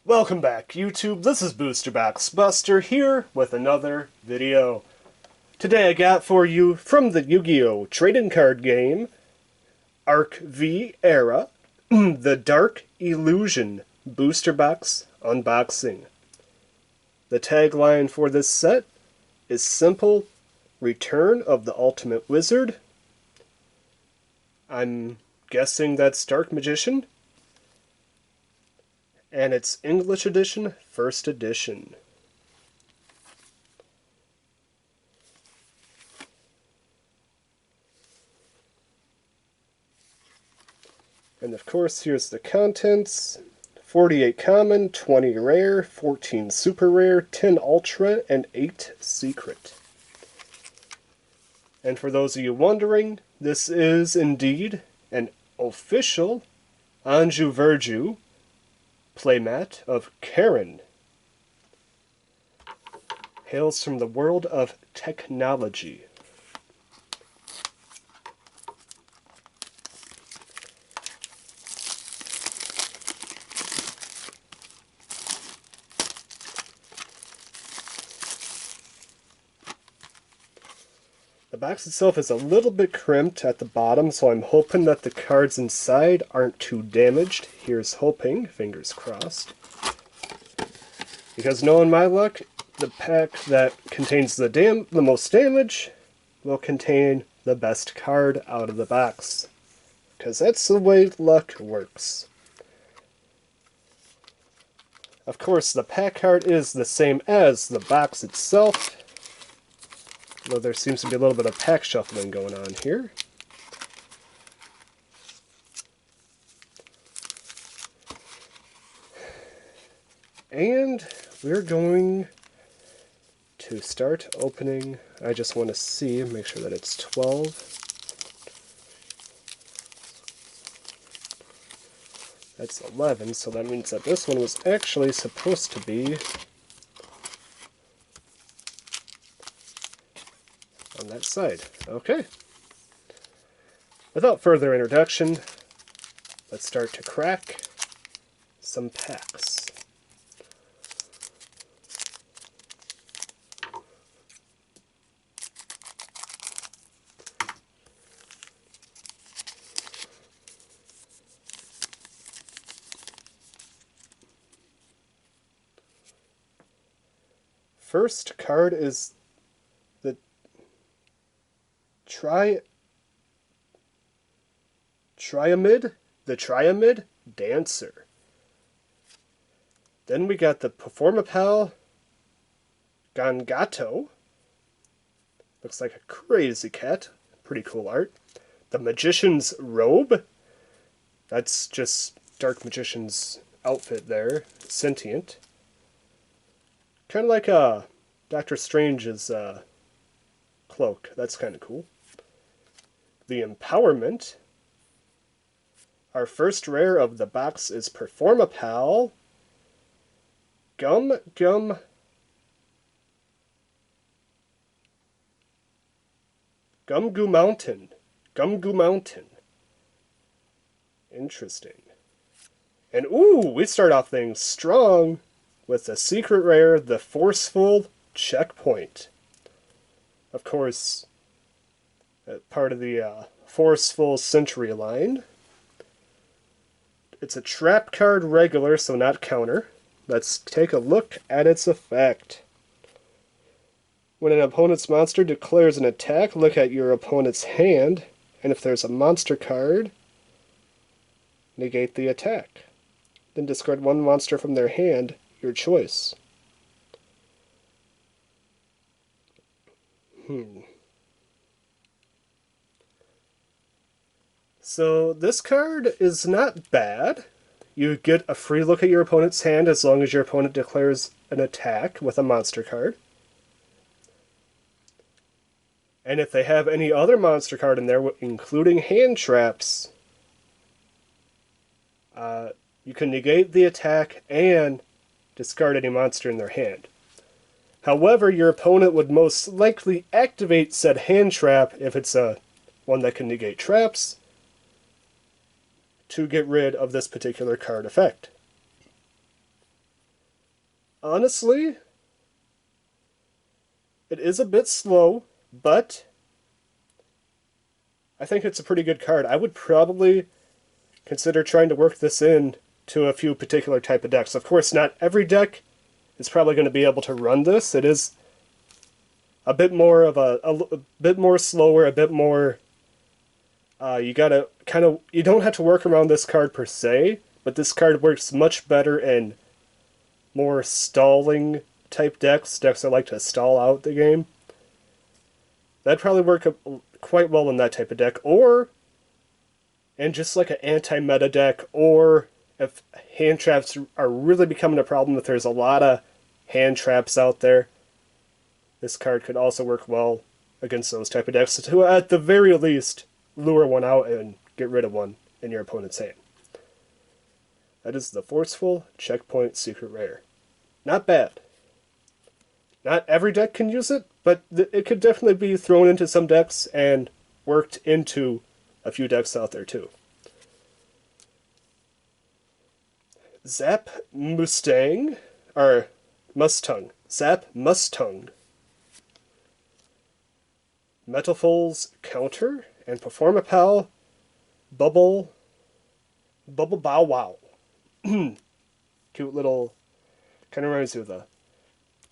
Welcome back, YouTube. This is Booster Box Buster here with another video. Today I got for you from the Yu-Gi-Oh! Trading card game, Arc V Era, the Dark Illusion Booster Box Unboxing. The tagline for this set is simple: Return of the Ultimate Wizard. I'm guessing that's Dark Magician. And it's English edition, first edition. And of course, here's the contents. 48 common, 20 rare, 14 super rare, 10 ultra, and 8 secret. And for those of you wondering, this is indeed an official Anju Verju playmat of Karen. Hails from the world of technology. The box itself is a little bit crimped at the bottom, so I'm hoping that the cards inside aren't too damaged. Here's hoping, fingers crossed. Because knowing my luck, the pack that contains the most damage will contain the best card out of the box. Because that's the way luck works. Of course, the pack card is the same as the box itself, though there seems to be a little bit of pack shuffling going on here. And we're going to start opening. I just want to see, make sure that it's 12. That's 11, so that means that this one was actually supposed to be on that side. Okay. Without further introduction, let's start to crack some packs. First card is the Triamid, the Triamid Dancer. Then we got the Performapal Gangato. Looks like a crazy cat. Pretty cool art. The Magician's Robe. That's just Dark Magician's outfit there. Sentient. Kind of like Doctor Strange's cloak. That's kind of cool. The Empowerment. Our first rare of the box is Performapal Gum Goo Mountain. Goo Mountain. Interesting. And ooh, we start off things strong with the secret rare, the Forceful Checkpoint. Of course, part of the Forceful Century line. It's a trap card regular, so not counter. Let's take a look at its effect. When an opponent's monster declares an attack, look at your opponent's hand, and if there's a monster card, negate the attack. Then discard one monster from their hand, your choice. So this card is not bad. You get a free look at your opponent's hand as long as your opponent declares an attack with a monster card. And if they have any other monster card in there, including hand traps, you can negate the attack and discard any monster in their hand. However, your opponent would most likely activate said hand trap if it's one that can negate traps, to get rid of this particular card effect. Honestly, it is a bit slow, but I think it's a pretty good card. I would probably consider trying to work this in to a few particular type of decks. Of course, not every deck is probably going to be able to run this. It is a bit more of a bit more slower, a bit more. You gotta you don't have to work around this card per se, but this card works much better in more stalling type decks that like to stall out the game. That'd probably work quite well in that type of deck, or in just like an anti-meta deck, or if hand traps are really becoming a problem, if there's a lot of hand traps out there, this card could also work well against those type of decks to, at the very least, lure one out and get rid of one in your opponent's hand. That is the Forceful Checkpoint Secret Rare. Not bad. Not every deck can use it, but it could definitely be thrown into some decks and worked into a few decks out there too. Zap Mustang, or Mustang. Zap Mustang. MetalFoes Counter, and Performapal Bubble Bow Wow. Cute little, kind of reminds me of the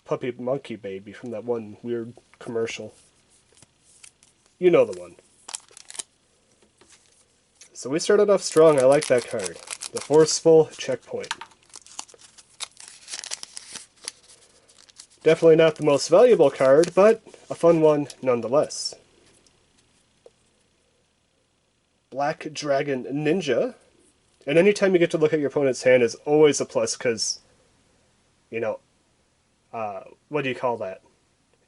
puppy monkey baby from that one weird commercial. You know the one. So we started off strong. I like that card. The Forceful Checkpoint. Definitely not the most valuable card, but a fun one nonetheless. Black Dragon Ninja. And anytime you get to look at your opponent's hand is always a plus because, you know, what do you call that?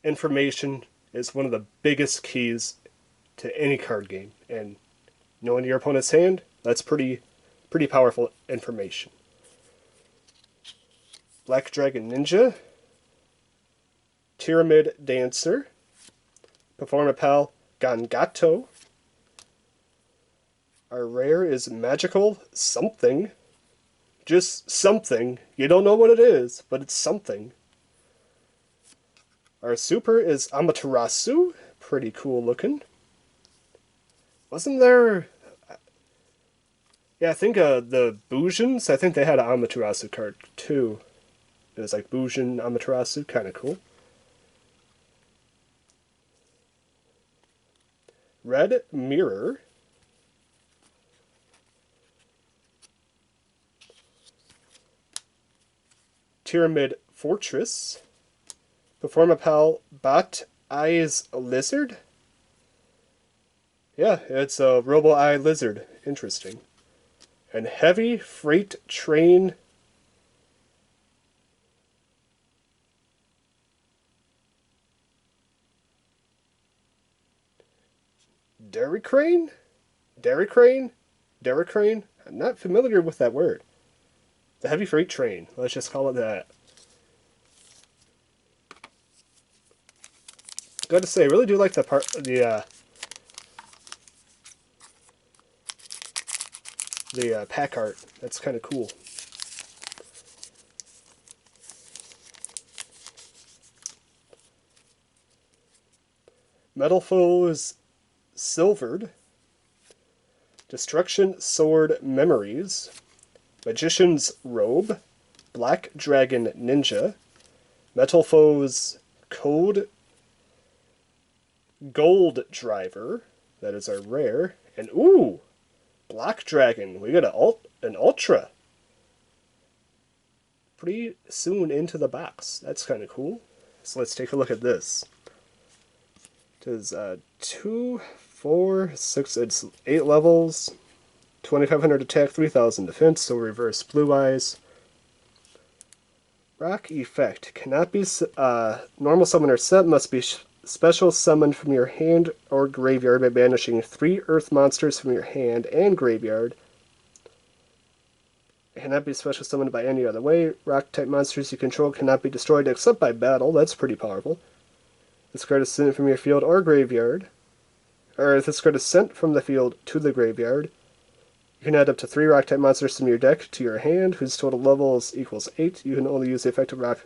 Information is one of the biggest keys to any card game. And knowing your opponent's hand, that's pretty powerful information. Black Dragon Ninja. Triamid Dancer. Performapal Gangato. Our rare is Magical Something. Just something. You don't know what it is, but it's something. Our super is Amaterasu. Pretty cool looking. Wasn't there... Yeah, I think the Bujins, I think they had an Amaterasu card too. It was like Bujin Amaterasu, kind of cool. Red Mirror. Triamid Fortress. Performapal Bot Eyes Lizard. Yeah, it's a Robo-Eye Lizard. Interesting. And Heavy Freight Train. Dairy Crane? Dairy Crane? Dairy Crane? I'm not familiar with that word. The Heavy Freight Train. Let's just call it that. Gotta say, I really do like the pack art. That's kind of cool. MetalFoes Silvered. Destruction Sword Memories. Magician's Robe. Black Dragon Ninja. MetalFoes Code. Gold Driver. That is our rare. And ooh! Black Dragon. We got an Ultra. Pretty soon into the box. That's kind of cool. So let's take a look at this. It is 2, 4, 6, it's 8 levels, 2500 attack, 3000 defense, so reverse blue eyes. Rock effect. Cannot be normal summon or set, must be special summoned from your hand or graveyard by banishing 3 earth monsters from your hand and graveyard. It cannot be special summoned by any other way. Rock type monsters you control cannot be destroyed except by battle. That's pretty powerful. This card is sent from your field or graveyard. Or if this card is sent from the field to the graveyard, you can add up to 3 rock type monsters from your deck to your hand, whose total levels equals 8. You can only use the effect of rock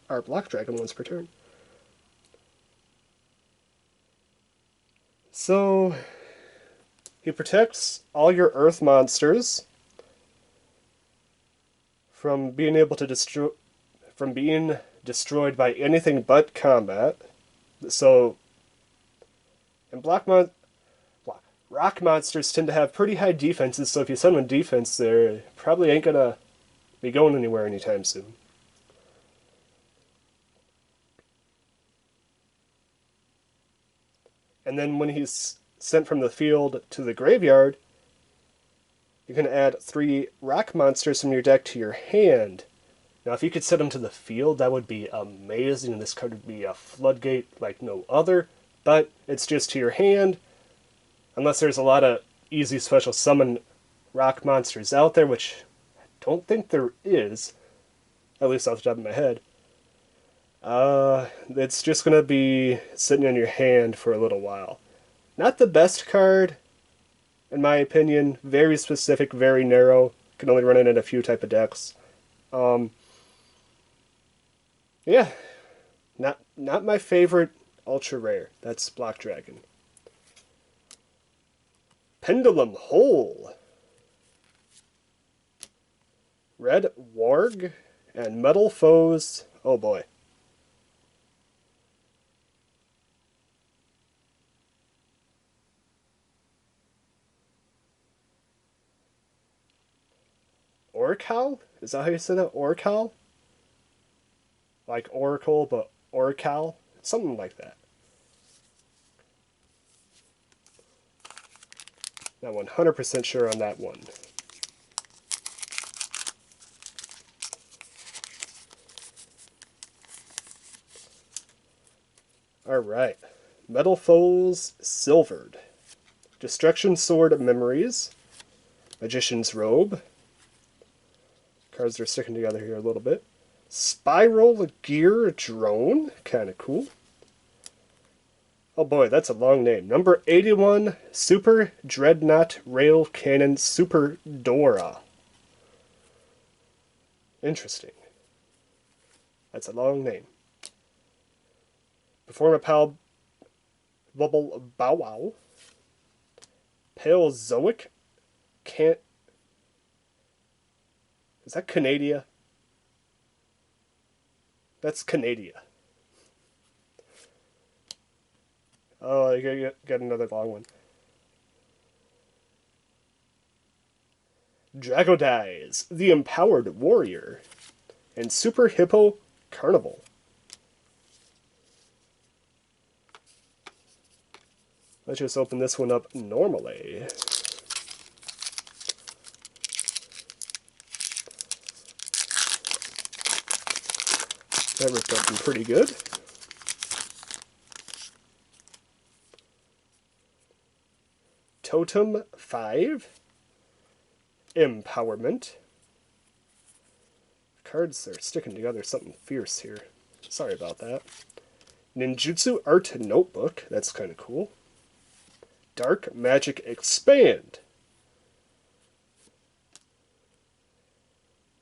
our Black Dragon once per turn. So, he protects all your Earth monsters from being able to being destroyed by anything but combat. So, and rock monsters tend to have pretty high defenses, so if you summon defense there, probably ain't gonna be going anywhere anytime soon. And then when he's sent from the field to the graveyard, you can add 3 rock monsters from your deck to your hand. Now, if you could set them to the field, that would be amazing. This card would be a floodgate like no other, but it's just to your hand, unless there's a lot of easy special summon rock monsters out there, which I don't think there is, at least off the top of my head. It's just going to be sitting in your hand for a little while. Not the best card, in my opinion. Very specific, very narrow. Can only run it in a few type of decks. Yeah, not my favorite ultra rare. That's Black Dragon. Pendulum Hole. Red Warg and MetalFoes. Oh boy. Oracle? Is that how you say that? Oracle? Like Oracle, but Oracle? Something like that. Not 100% sure on that one. Alright. MetalFoes Silvered. Destruction Sword Memories. Magician's Robe. Cards are sticking together here a little bit. SPYRAL Gear Drone. Kind of cool. Oh boy, that's a long name. Number 81, Super Dreadnought Rail Cannon Super Dora. Interesting. That's a long name. Performapal Bubble Bow Wow. Paleozoic Can't. Is that Canadia? That's Canadia. Oh, I got another long one. DracoSlayer, the Empowered Warrior, and Super Hippo Carnival. Let's just open this one up normally. That ripped open pretty good. Totem 5. Empowerment. Cards are sticking together something fierce here. Sorry about that. Ninjutsu Art Notebook. That's kind of cool. Dark Magic Expand.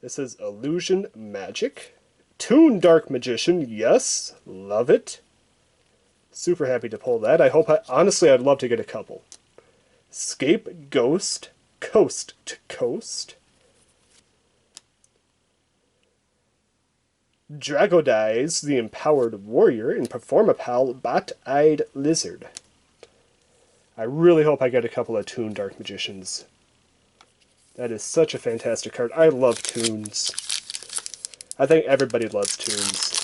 This is Illusion Magic. Toon Dark Magician. Yes. Love it. Super happy to pull that. Honestly, I'd love to get a couple. Scapegoat, Coast to Coast. DracoSlayer, the Empowered Warrior, and Performapal, Bat-Eyed Lizard. I really hope I get a couple of Toon Dark Magicians. That is such a fantastic card. I love Toons. I think everybody loves Toons.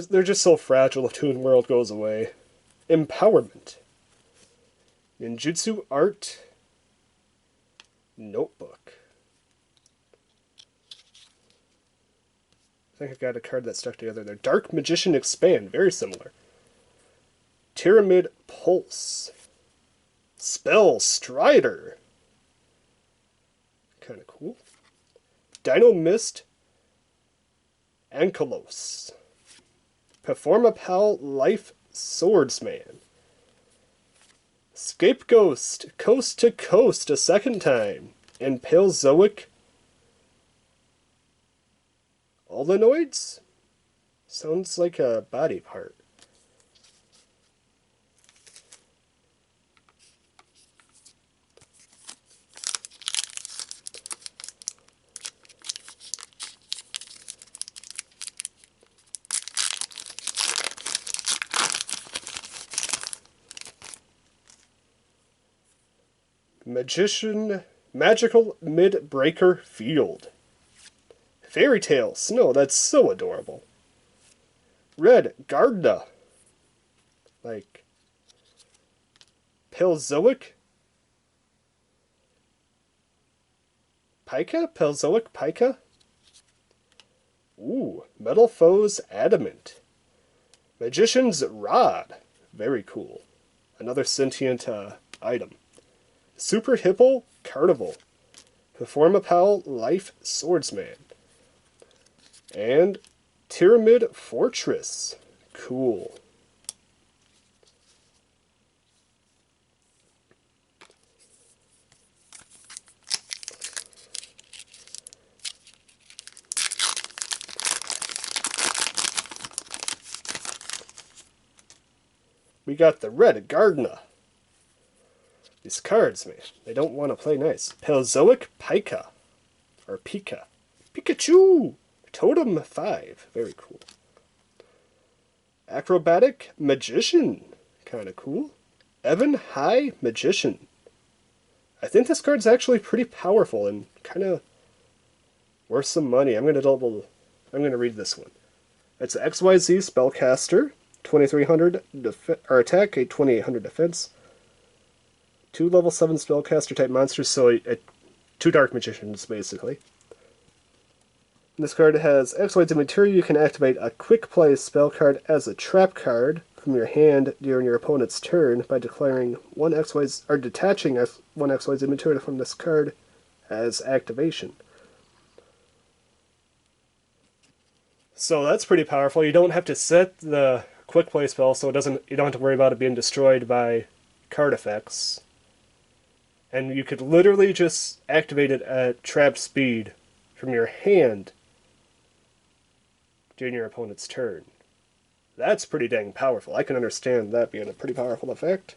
They're just so fragile if Toon World goes away. Empowerment. Ninjutsu Art Notebook. I think I got a card that stuck together there. Dark Magician Expand. Very similar. Triamid Pulse. Spell Strider. Kind of cool. DinoMist Ankylos. Performapal Life Swordsman. Scapegoat, Coast to Coast a second time. and Paleozoic Olenoids? Sounds like a body part. Magical Mid-Breaker Field. Fairy Tale Snow, that's so adorable. Red Gardna. Like, Paleozoic? Pika? Paleozoic Pika? Ooh, MetalFoes Adamant. Magician's Rod. Very cool. Another sentient item. Super Hippo Carnival. Performapal Life Swordsman. And Triamid Fortress. Cool. We got the Red Gardna. These cards, man, they don't want to play nice. Paleozoic Pika. Or Pika. Pikachu! Totem 5. Very cool. Acrobatic Magician. Kind of cool. Ebon High Magician. I think this card's actually pretty powerful and kind of worth some money. I'm going to read this one. It's XYZ Spellcaster. 2300 attack, a 2800 defense. 2 level 7 spellcaster type monsters, so 2 Dark Magicians, basically. This card has XYZ material. You can activate a quick play spell card as a trap card from your hand during your opponent's turn by declaring one XYZ or detaching one XYZ material from this card as activation. So that's pretty powerful. You don't have to set the quick play spell, so you don't have to worry about it being destroyed by card effects. And you could literally just activate it at trap speed from your hand during your opponent's turn. That's pretty dang powerful. I can understand that being a pretty powerful effect.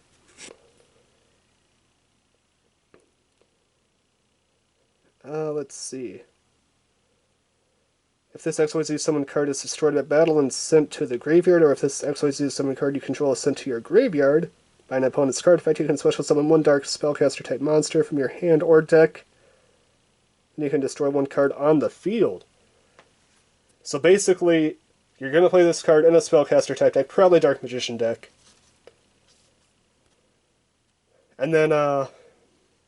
Let's see. If this XYZ summon card is destroyed at battle and sent to the graveyard, or if this XYZ summon card you control is sent to your graveyard by an opponent's card effect, you can special summon 1 dark spellcaster type monster from your hand or deck, and you can destroy 1 card on the field. So basically, you're going to play this card in a spellcaster type deck, probably Dark Magician deck. And then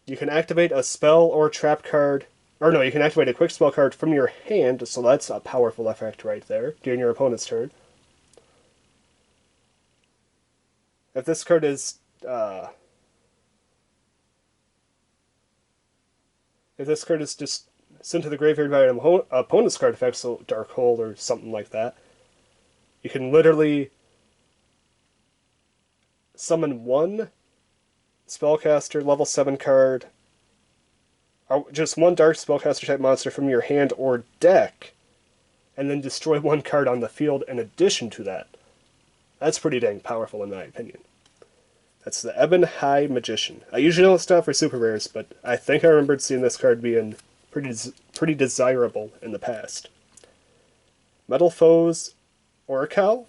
you can activate a spell or trap card. Or no, you can activate a quick spell card from your hand, so that's a powerful effect right there, during your opponent's turn. If this card is... if this card is just sent to the graveyard by an opponent's card effect, so Dark Hole or something like that, you can literally summon 1 spellcaster level 7 card, just 1 dark spellcaster type monster from your hand or deck, and then destroy 1 card on the field in addition to that. That's pretty dang powerful in my opinion. That's the Ebon High Magician. I usually don't stop for super rares, but I think I remembered seeing this card being pretty desirable in the past. MetalFoes Oracle,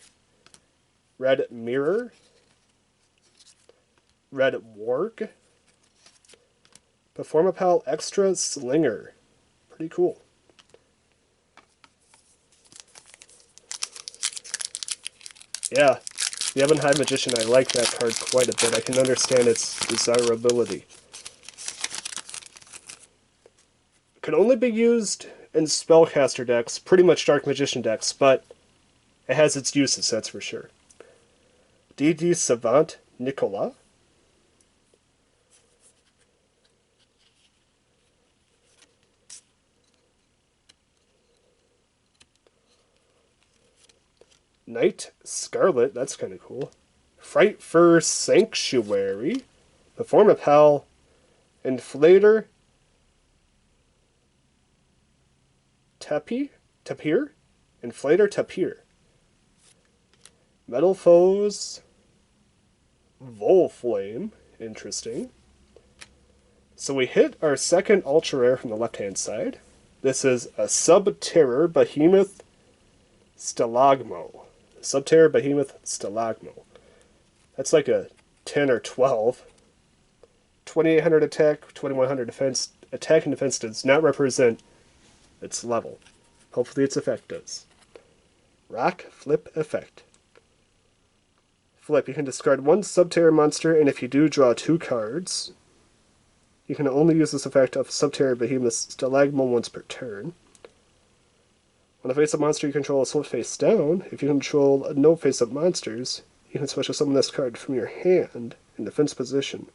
Red Mirror, Red Warg, Performapal Extra Slinger. Pretty cool. Yeah, the Ebon High Magician, I like that card quite a bit. I can understand its desirability. It can only be used in spellcaster decks, pretty much Dark Magician decks, but it has its uses, that's for sure. D.D. Savant Nicola. Night Scarlet, that's kind of cool. Frightfur Sanctuary. Performapal Inflator Tapir, Inflator Tapir. MetalFoes, Volflame, interesting. So we hit our second ultra rare from the left-hand side. This is a Subterror Behemoth Stalagmo. Subterror Behemoth Stalagmo. That's like a 10 or 12. 2800 attack, 2100 defense. Attack and defense does not represent its level. Hopefully its effect does. Rock Flip Effect. Flip, you can discard one Subterror monster, and if you do, draw 2 cards. You can only use this effect of Subterror Behemoth Stalagmo once per turn. When a face-up monster you control is flipped face down, if you control no face-up monsters, you can special summon this card from your hand in defense position.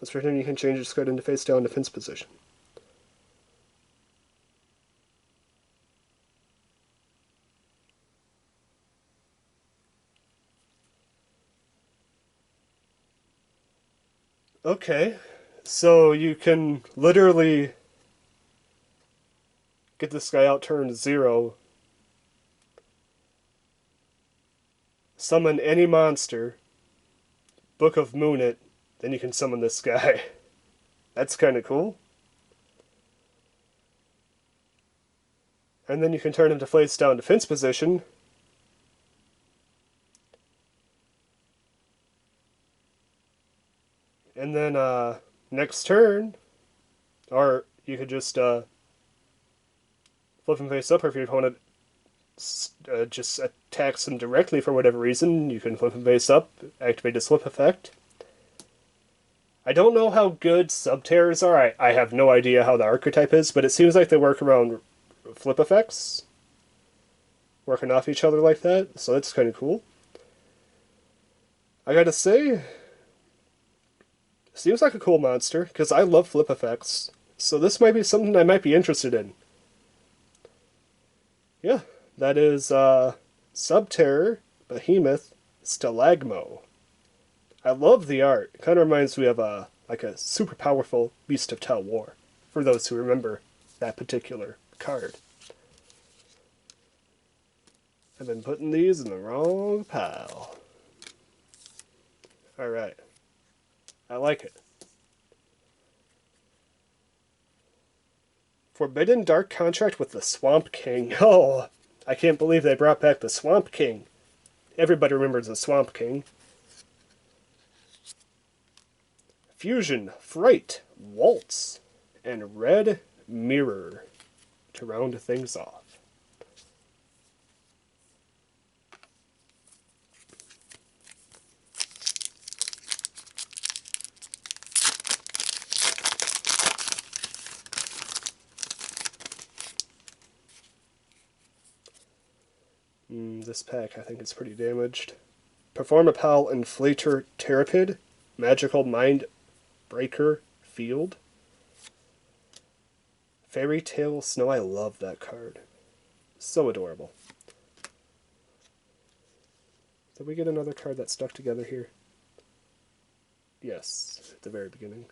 Once per turn, you can change this card into face down defense position. Okay, so you can literally get this guy out turn 0, summon any monster, Book of Moon it, then you can summon this guy. That's kind of cool. And then you can turn him to face down defense position. And then next turn, or you could just flip him face up, or if your opponent just attacks him directly for whatever reason, you can flip him face up, activate his flip effect. I don't know how good Subterrors are. I have no idea how the archetype is, but it seems like they work around flip effects, working off each other like that, so that's kind of cool. I gotta say, seems like a cool monster, because I love flip effects, so this might be something I might be interested in. Yeah, that is Subterror Behemoth Stalagmo. I love the art. It kind of reminds me of like a super powerful Beast of Tau War, for those who remember that particular card. I've been putting these in the wrong pile. Alright. I like it. Forbidden Dark Contract with the Swamp King. Oh, I can't believe they brought back the Swamp King. Everybody remembers the Swamp King. Fusion, Fright, Waltz, and Red Mirror to round things off. This pack, I think, is pretty damaged. Performapal Inflator Terrapid, Magical Mind Breaker Field. Fairy Tale Snow, I love that card. So adorable. Did we get another card that stuck together here? Yes, at the very beginning.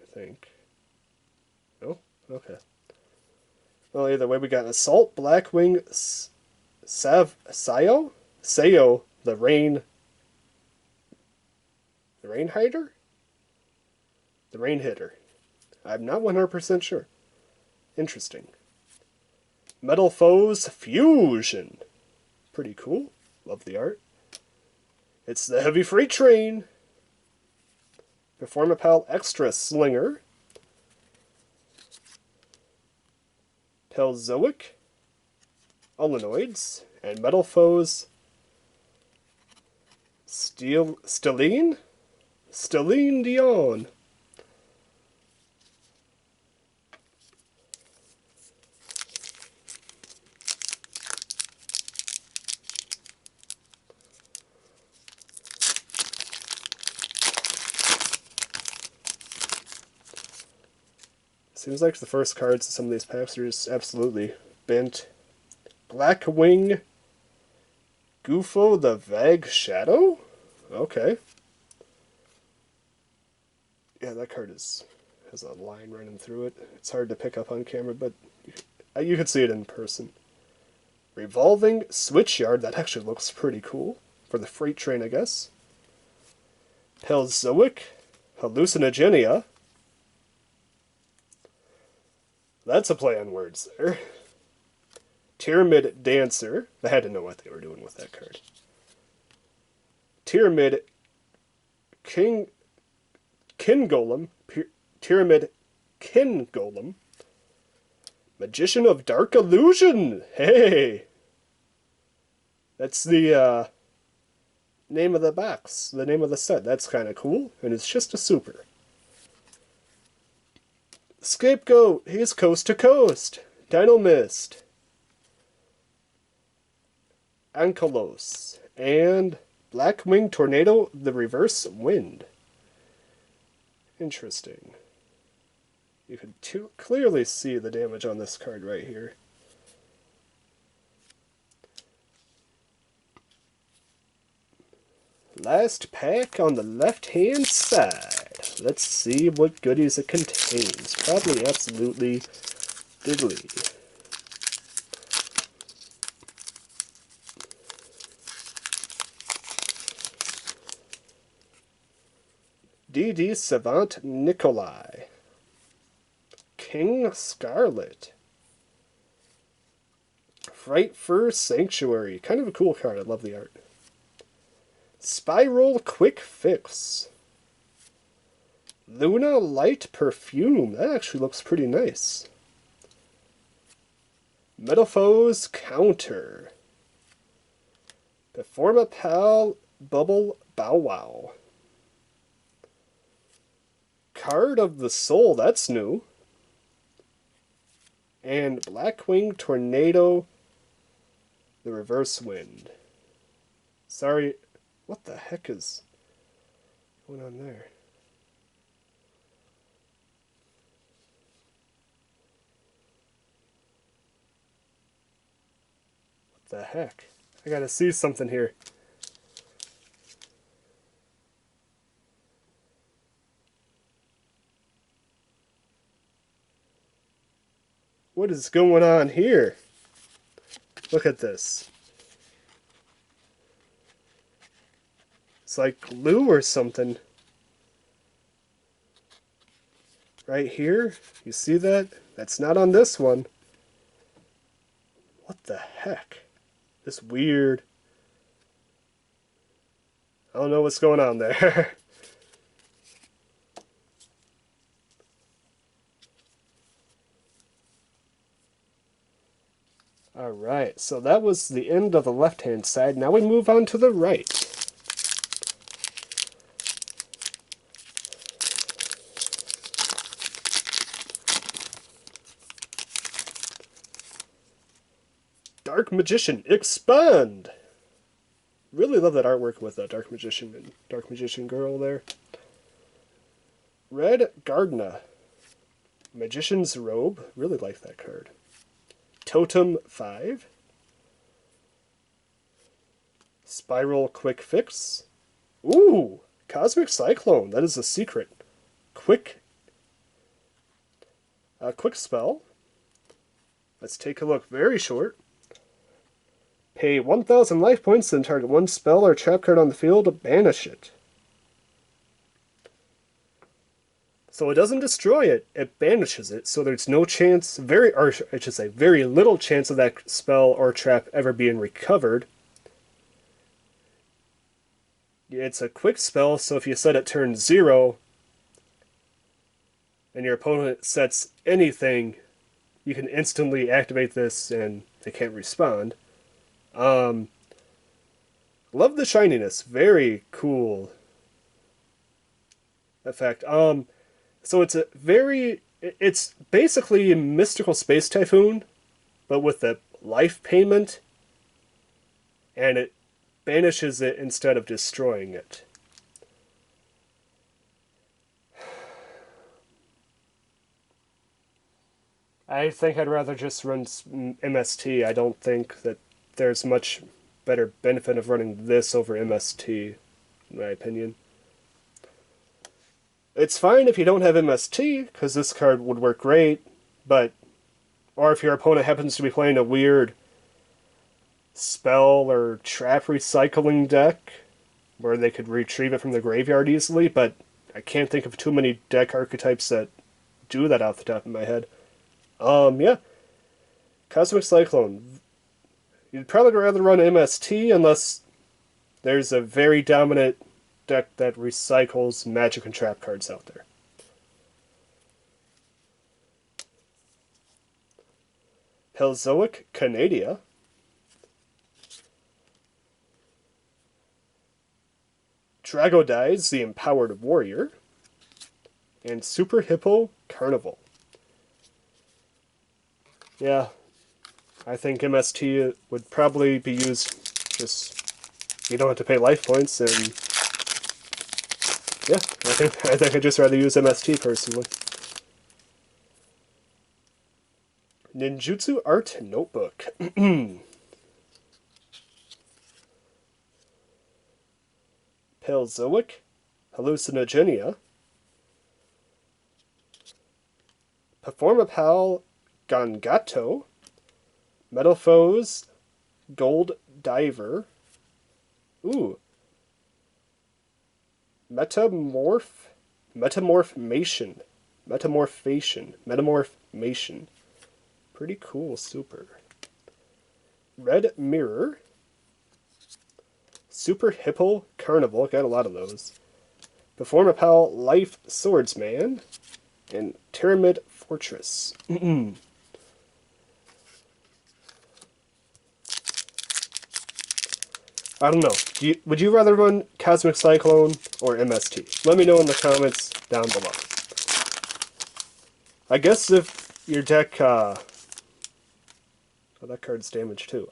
I think. Oh, okay. Well, either way, we got Assault, BlackWing, Sayo, the Rain Hider? The Rain Hitter. I'm not 100% sure. Interesting. MetalFoes Fusion. Pretty cool. Love the art. It's the Heavy Freight Train. Performapal Extra Slinger. Paleozoic, Ulanoids, and MetalFoes Stellene Dion. Seems like the first cards in some of these packs are just absolutely bent. BlackWing Gufo the Vague Shadow? Okay. Yeah, that card is Has a line running through it. It's hard to pick up on camera, but you can see it in person. Revolving switchyard. That actually looks pretty cool. For the freight train, I guess. Paleozoic hallucinogenia. That's a play on words there. Triamid dancer. I had to know what they were doing with that card. Triamid kin golem. Triamid kin golem. Magician of Dark Illusion. Hey, that's the name of the box, the name of the set. That's kind of cool, and it's just a super. Scapegoat. He's coast to coast. DinoMist. Ankylos. And BlackWing Tornado, the reverse wind. Interesting. You can clearly see the damage on this card right here. Last pack on the left-hand side. Let's see what goodies it contains. Probably absolutely diddly. DD Savant Nikolai. King Scarlet. Fright Fur Sanctuary. Kind of a cool card. I love the art. SPYRAL Quick Fix. Luna Light Perfume. That actually looks pretty nice. MetalFoes Counter. Performapals Bubble Bow Wow. Card of the Soul. That's new. And BlackWing Tornado, the reverse wind. Sorry, what the heck is going on there? What the heck? I gotta see something here. What is going on here? Look at this. It's like glue or something. Right here. You see that? That's not on this one. What the heck? This weird... I don't know what's going on there. Alright, so that was the end of the left-hand side. Now we move on to the right. Dark Magician, expand! Really love that artwork with Dark Magician and Dark Magician Girl there. Red Gardna, Magician's Robe. Really like that card. Totem 5. SPYRAL Quick Fix. Ooh! Cosmic Cyclone. That is a secret. Quick spell. Let's take a look. Very short. Pay 1,000 life points and target one spell or trap card on the field to banish it. So it doesn't destroy it, it banishes it, so there's no chance, very little chance of that spell or trap ever being recovered. It's a quick spell, so if you set it turn 0, and your opponent sets anything, you can instantly activate this and they can't respond. Love the shininess, very cool effect. So it's basically a Mystical Space Typhoon, but with the life payment, and it banishes it instead of destroying it. I think I'd rather just run MST. I don't think that there's much better benefit of running this over MST, in my opinion. It's fine if you don't have MST, because this card would work great, but... Or if your opponent happens to be playing a weird spell or trap recycling deck, where they could retrieve it from the graveyard easily, but I can't think of too many deck archetypes that do that off the top of my head. Yeah. Cosmic Cyclone. You'd probably rather run MST unless there's a very dominant deck that recycles magic and trap cards out there. Paleozoic Canadia. Dragodize, the Empowered Warrior. And Super Hippo Carnival. Yeah, I think MST would probably be used just... You don't have to pay life points, and... Yeah, I think I'd just rather use MST personally. Ninjutsu Art Notebook. Paleozoic Hallucinogenia. Performapal Gangato. MetalFoes Gold Diver. Ooh. Metamorphmation. Pretty cool, super. Red Mirror. Super Hippo Carnival, got a lot of those. Performapal Life Swordsman. And Triamid Fortress. I don't know. Would you rather run Cosmic Cyclone or MST? Let me know in the comments down below. I guess if your deck... oh, that card's damaged too.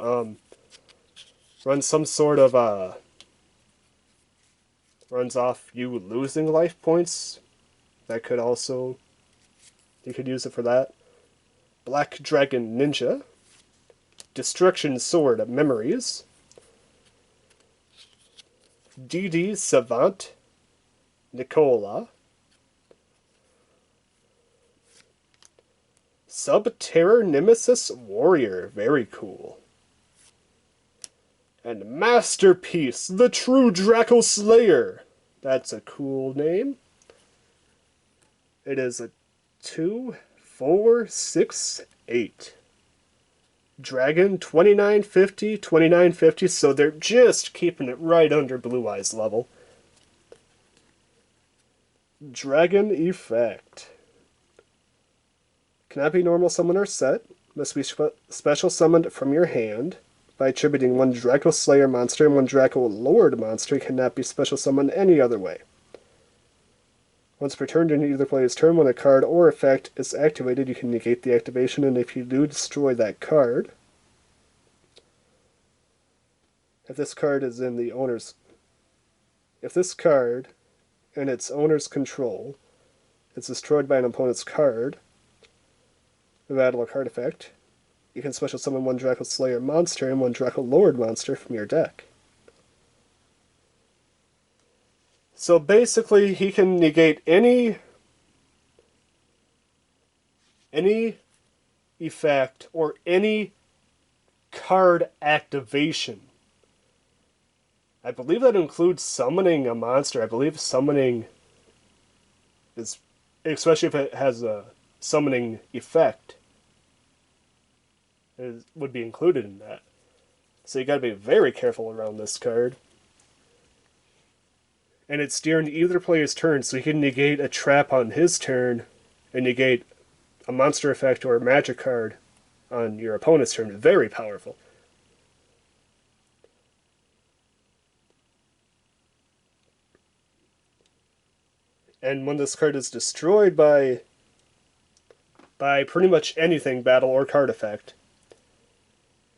Runs some sort of... runs off you losing life points. That could also... You could use it for that. Black Dragon Ninja. Destruction Sword of Memories. DD Savant. Nicola. Subterror Nemesis Warrior. Very cool. And Masterpiece, the true DracoSlayer. That's a cool name. It is a 2, 4, 6, 8. Dragon 2950, 2950, so they're just keeping it right under Blue Eyes level. Dragon Effect. Cannot be normal summon or set. Must be special summoned from your hand. By attributing one DracoSlayer monster and one DracoLord monster, cannot be special summoned any other way. Once per turn during either player's turn, when a card or effect is activated, you can negate the activation, and if you do, destroy that card. If this card is in the owner's... If this card, in its owner's control, is destroyed by an opponent's card, the battle or card effect, you can special summon one DracoSlayer monster and one DracoLord monster from your deck. So basically, he can negate any effect or any card activation. I believe that includes summoning a monster. I believe summoning is, especially if it has a summoning effect, would be included in that. So you gotta be very careful around this card. And it's during either player's turn, so he can negate a trap on his turn and negate a monster effect or a magic card on your opponent's turn. Very powerful. And when this card is destroyed by pretty much anything, battle or card effect,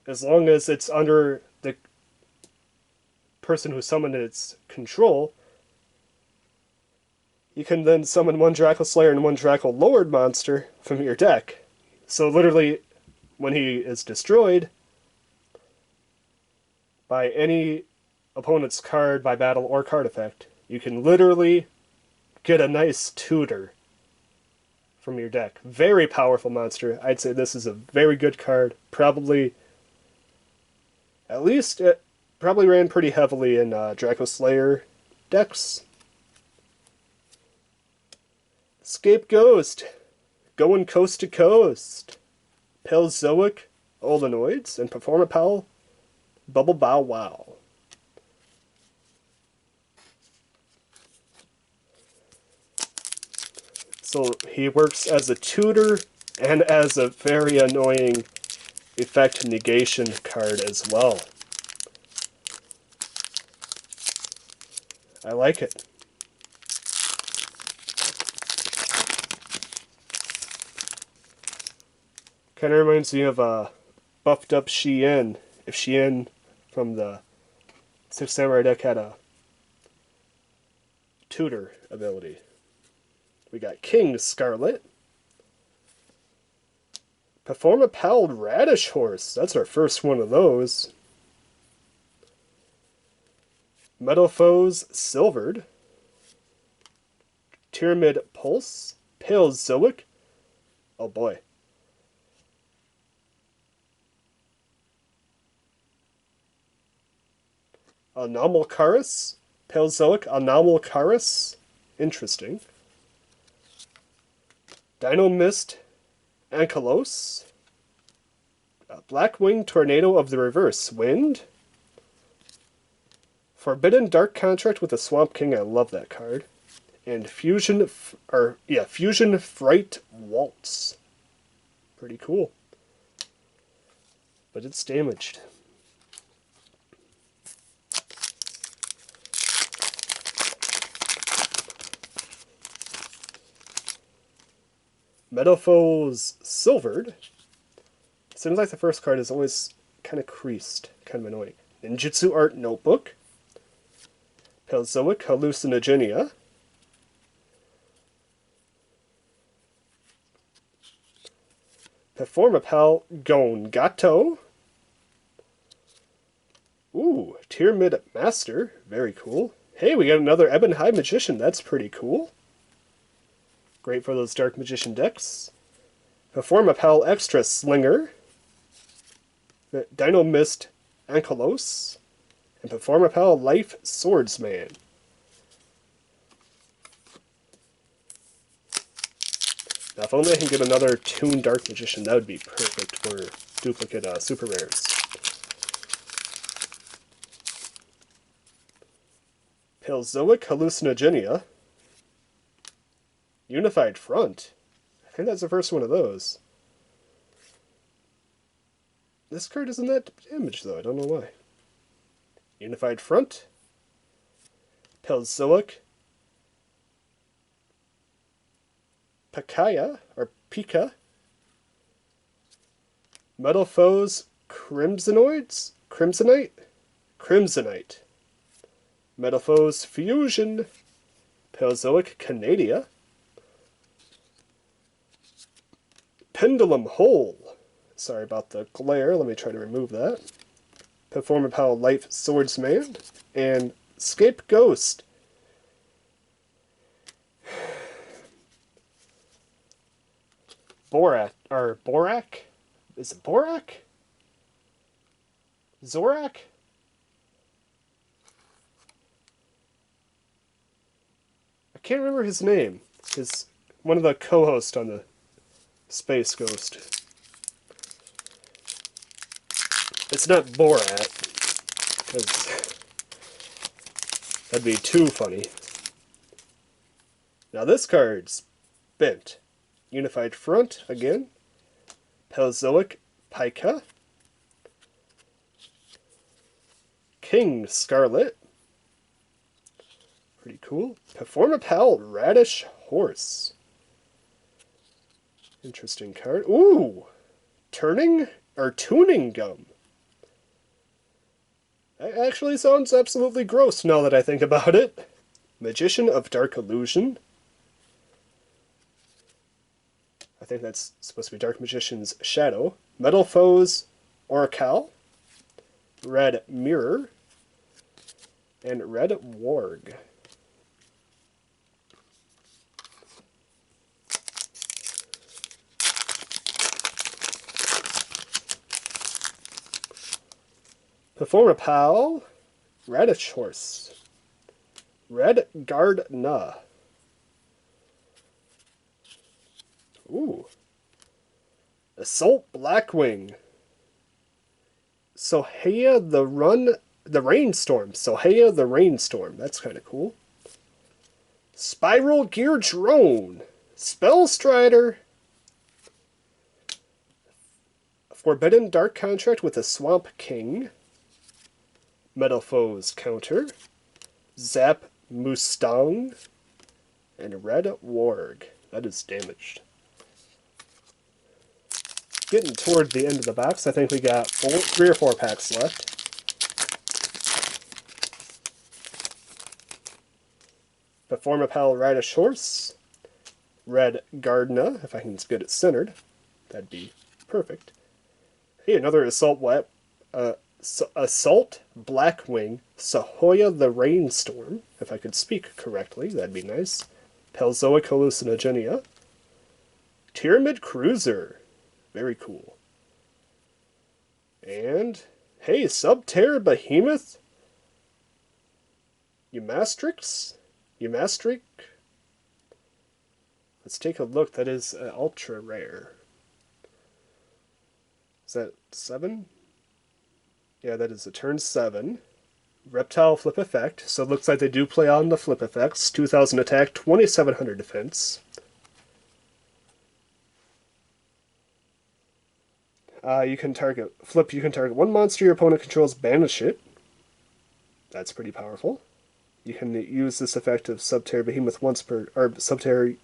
as long as it's under the person who summoned its control, you can then summon one DracoSlayer and one DracoLord monster from your deck. So literally, when he is destroyed by any opponent's card by battle or card effect, you can literally get a nice tutor from your deck. Very powerful monster. I'd say this is a very good card. Probably, at least it probably ran pretty heavily in DracoSlayer decks. Scapegoat, going coast to coast. Paleozoic, Olenoids, and Performapal, Bubble Bow Wow. So he works as a tutor and as a very annoying effect negation card as well. I like it. Kind of reminds me of a buffed up Xian. If Xian from the Six Samurai deck had a tutor ability. We got King Scarlet. Performapal Radish Horse. That's our first one of those. MetalFoes Silvered. Triamid Pulse. Paleozoic. Oh boy. Anomalcaris. Paleozoic Anomalcaris. Interesting. DinoMist Ankylos. BlackWing Tornado of the Reverse. Wind. Forbidden Dark Contract with the Swamp King. I love that card. And Fusion Fright Waltz. Pretty cool. But it's damaged. MetalFoes Silvered. Seems like the first card is always kind of creased. Kind of annoying. Ninjutsu Art Notebook. Paleozoic Hallucinogenia. Performapal Gon Gato. Ooh, Triamid Master. Very cool. Hey, we got another Ebon High Magician. That's pretty cool. Great for those Dark Magician decks. Performapal Extra Slinger. DinoMist Ankylos. And Performapal Life Swordsman. Now, if only I can get another Toon Dark Magician, that would be perfect for duplicate super rares. Paleozoic Hallucinogenia. Unified Front. I think that's the first one of those. This card isn't that damaged, though. I don't know why. Unified Front. Paleozoic. Pakaya, or Pika. MetalFoes Crimsonoids? Crimsonite. MetalFoes Fusion. Paleozoic Canadia. Pendulum Hole. Sorry about the glare. Let me try to remove that. Performapal Life Swordsman. And Scapegoat. Borak? Is it Borak? Zorak? I can't remember his name. He's one of the co-hosts on the Space Ghost. It's not Borat, because that'd be too funny. Now this card's bent. Unified Front, again. Paleozoic Pika. King Scarlet. Pretty cool. Performapal Radish Horse. Interesting card. Ooh! Tuning Gum. That actually sounds absolutely gross now that I think about it. Magician of Dark Illusion. I think that's supposed to be Dark Magician's Shadow. MetalFoes Oracle. Red Mirror. And Red Warg. Performapal, Radish Horse, Red Gardna. Ooh. Assault Blackwing. Sohea the Rainstorm. Sohea the Rainstorm. That's kind of cool. Spiral Gear Drone. Spellstrider. Forbidden Dark Contract with a Swamp King. MetalFoes counter. Zap Mustang. And Red Warg. That is damaged. Getting toward the end of the box. I think we got 3 or 4 packs left. Performapal Radish Horse. Red Gardna, if I can get it centered. That'd be perfect. Hey, another Assault Blackwing. Sahoya the Rainstorm, if I could speak correctly, that'd be nice. Paleozoic Hallucinogenia. Triamid Cruiser. Very cool. And, hey, Subterror Behemoth? Eumastrix? Let's take a look. That is ultra rare. Is that 7? Yeah, that is a turn 7. Reptile flip effect. So it looks like they do play on the flip effects. 2000 attack, 2700 defense. You can target 1 monster your opponent controls, banish it. That's pretty powerful. You can use this effect of Subterror Behemoth Subterror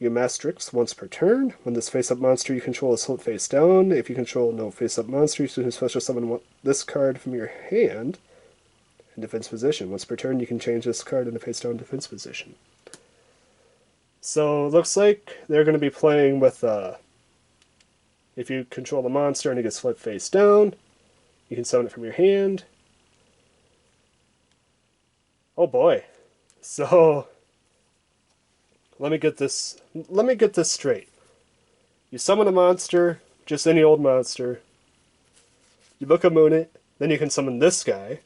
Eumastrix once per turn. When this face-up monster you control is flipped face down. If you control no face-up monster, you can special summon this card from your hand in defense position. Once per turn, you can change this card into face-down defense position. So it looks like they're going to be playing with if you control the monster and it gets flipped face down, you can summon it from your hand. Oh boy. So let me get this straight. You summon a monster, just any old monster. You book a moon it, then you can summon this guy.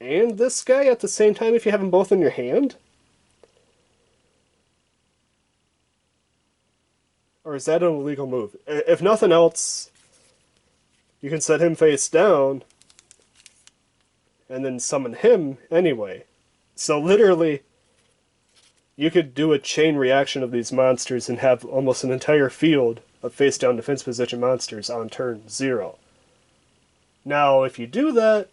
And this guy at the same time if you have them both in your hand? Or is that an illegal move? If nothing else, you can set him face down and then summon him anyway. So literally, you could do a chain reaction of these monsters and have almost an entire field of face down defense position monsters on turn 0. Now, if you do that,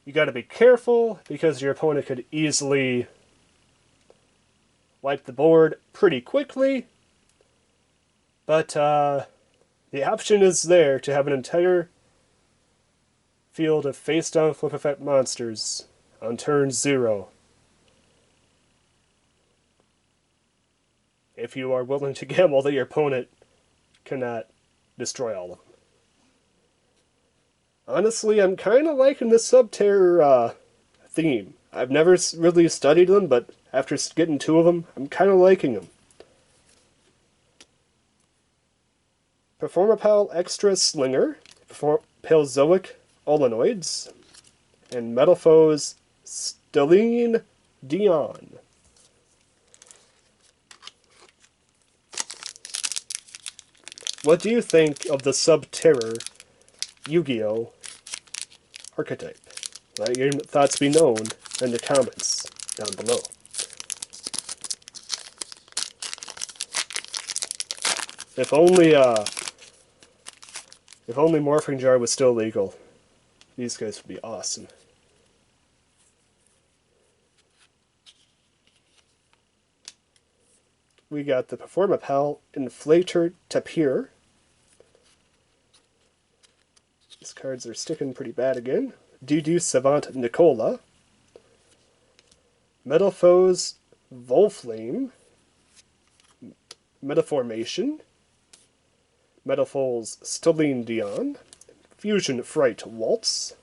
you gotta be careful because your opponent could easily wipe the board pretty quickly. But the option is there to have an entire field of face-down flip effect monsters on turn 0. If you are willing to gamble that your opponent cannot destroy all of them. Honestly, I'm kind of liking this Subterror theme. I've never really studied them, but after getting 2 of them, I'm kind of liking them. Performapal Extra Slinger, Paleozoic Olenoids, and MetalFoes Stellene Dion. What do you think of the Subterror Yugioh archetype? Let your thoughts be known in the comments down below. If only Morphing Jar was still legal, these guys would be awesome. We got the Performapal Inflator Tapir. These cards are sticking pretty bad again. Savant Nicola. MetalFoes Volflame. Metaformation. MetalFoes Stellene Dion. Fusion Fright Waltz.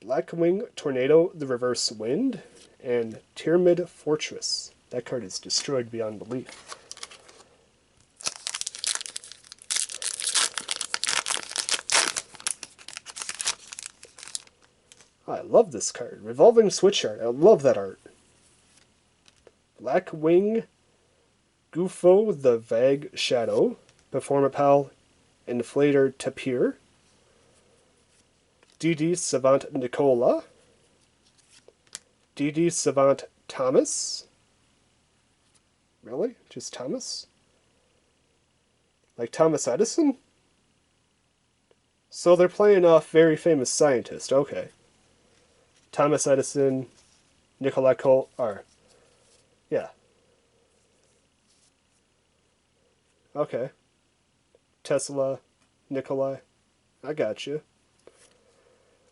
Blackwing Tornado the Reverse Wind. And Triamid Fortress. That card is destroyed beyond belief. I love this card. Revolving Switch art. I love that art. BlackWing, Yugioh the Vague Shadow, Performapal, Inflator Tapir, DD Savant Nicola, DD Savant Thomas. Really? Just Thomas? Like Thomas Edison? So they're playing off very famous scientist. Okay. Thomas Edison, Nikola Cole, or yeah. Okay. Tesla, Nikolai. I got you.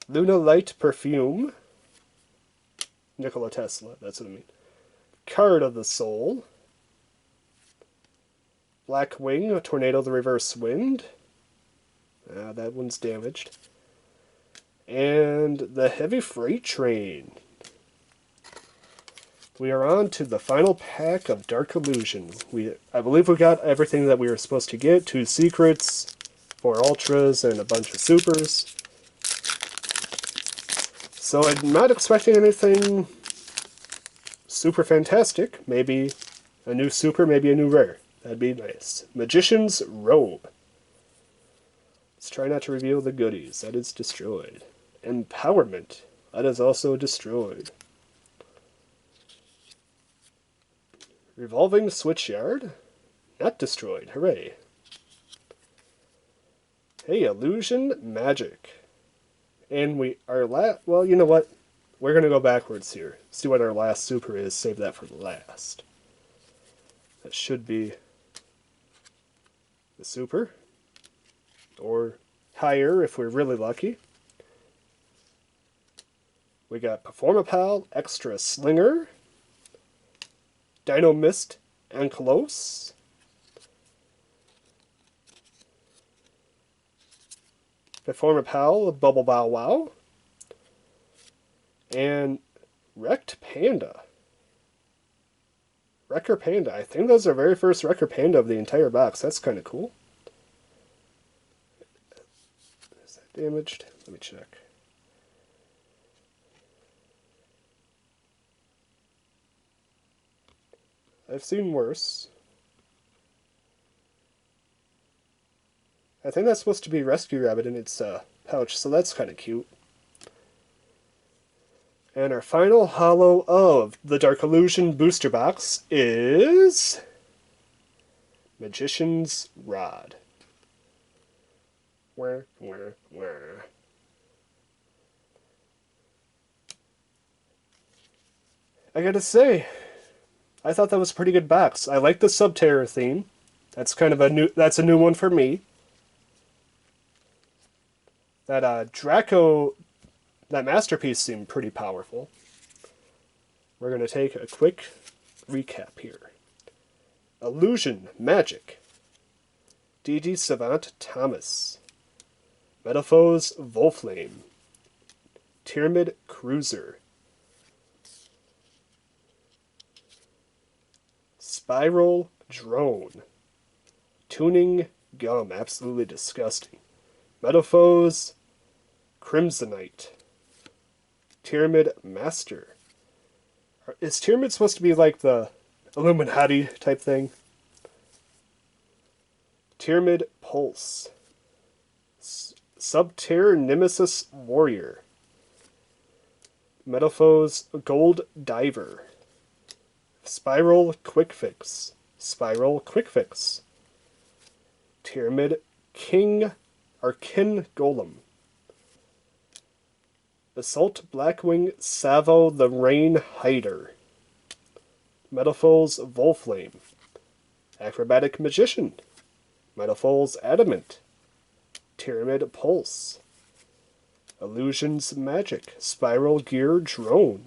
Luna Light Perfume. Nikola Tesla, that's what I mean. Card of the Soul. BlackWing, Tornado the Reverse Wind. That one's damaged. And the Heavy Freight Train. We are on to the final pack of Dark Illusion. I believe we got everything that we were supposed to get. 2 secrets, 4 ultras, and a bunch of supers. So I'm not expecting anything super fantastic. Maybe a new super, maybe a new rare. That'd be nice. Magician's Robe. Let's try not to reveal the goodies. That is destroyed. Empowerment. That is also destroyed. Revolving Switchyard. Not destroyed. Hooray. Hey, Illusion Magic. And we are well, you know what? We're going to go backwards here. See what our last super is. Save that for last. That should be the super. Or higher if we're really lucky. We got Performapal, Extra Slinger, DinoMist, Ankylos, Performapal, Bubble Bow Wow, and Wrecked Panda. Wrecker Panda. I think that was our very first Wrecker Panda of the entire box. That's kind of cool. Is that damaged? Let me check. I've seen worse. I think that's supposed to be Rescue Rabbit in its pouch, so that's kind of cute. And our final holo of the Dark Illusion booster box is Magician's Rod. Wah, wah, wah. I gotta say, I thought that was a pretty good box. I like the Subterror theme. That's kind of a new one for me. That that masterpiece seemed pretty powerful. We're going to take a quick recap here. Illusion Magic. DD Savant Thomas. MetalFoes Volflame. Triamid Cruiser. SPYRAL Drone. Tuning Gum. Absolutely disgusting. MetalFoes Crimsonite. Triamid Master. Is Triamid supposed to be like the Illuminati type thing? Triamid Pulse. Subterror Nemesis Warrior. MetalFoes Gold Diver. SPYRAL Quick Fix. SPYRAL Quick Fix. Triamid King Arkin Golem. Assault BlackWing Savo the Rain Hider. MetalFoes Volflame. Acrobatic Magician. MetalFoes Adamant. Triamid Pulse. Illusions Magic. Spiral Gear Drone.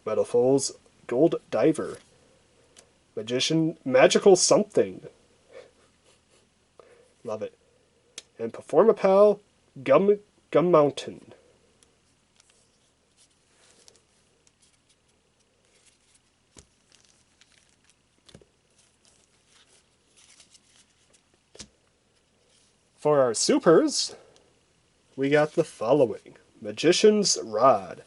MetalFoes Gold Diver. Magician Magical Something. Love it. And Performapal Gum Mountain. For our supers, we got the following. Magician's Rod.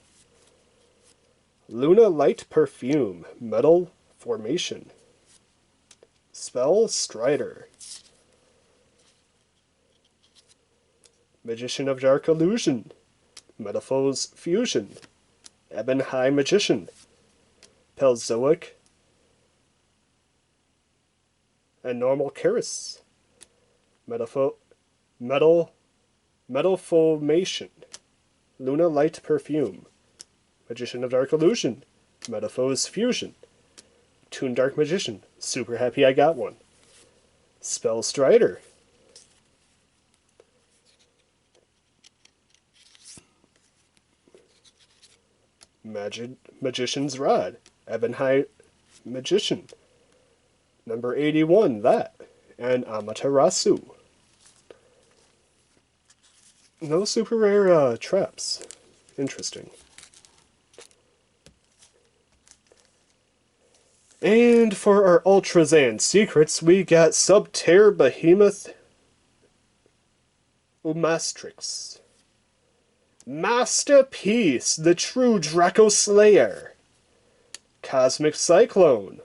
Luna Light Perfume. Metal Formation. Spell Strider. Magician of Dark Illusion. MetalFoes Fusion. Ebon High Magician. Paleozoic. And Normal Charis. MetalFormation. Luna Light Perfume. Magician of Dark Illusion. MetalFoes Fusion. Toon Dark Magician. Super happy I got one. Spell Strider. Magician's Rod. Ebon High Magician. Number 81, that. And Amaterasu. No super rare traps. Interesting. And for our Ultrazan secrets, we got Subterror Behemoth Umastrix. Masterpiece, the true DracoSlayer. Cosmic Cyclone.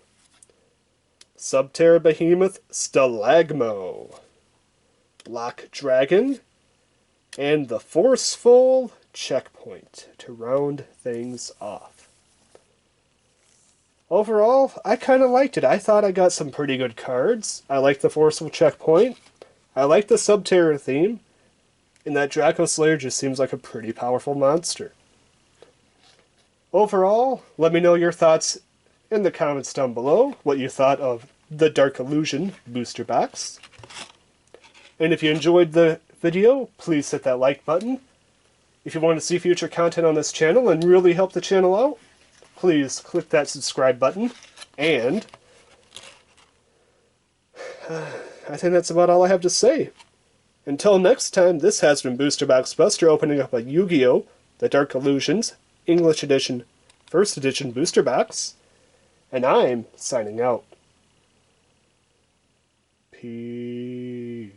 Subterror Behemoth Stalagmo. Black Dragon. And the Forceful Checkpoint to round things off. Overall, I kind of liked it. I thought I got some pretty good cards. I liked the Forceful Checkpoint. I liked the Subterror theme. And that DracoSlayer just seems like a pretty powerful monster. Overall, let me know your thoughts in the comments down below, what you thought of the Dark Illusion booster box. And if you enjoyed the video, please hit that like button. If you want to see future content on this channel and really help the channel out, please click that subscribe button. And I think that's about all I have to say. Until next time, this has been Booster Box Buster opening up a Yu-Gi-Oh! The Dark Illusions English Edition, First Edition Booster Box. And I'm signing out. Peace.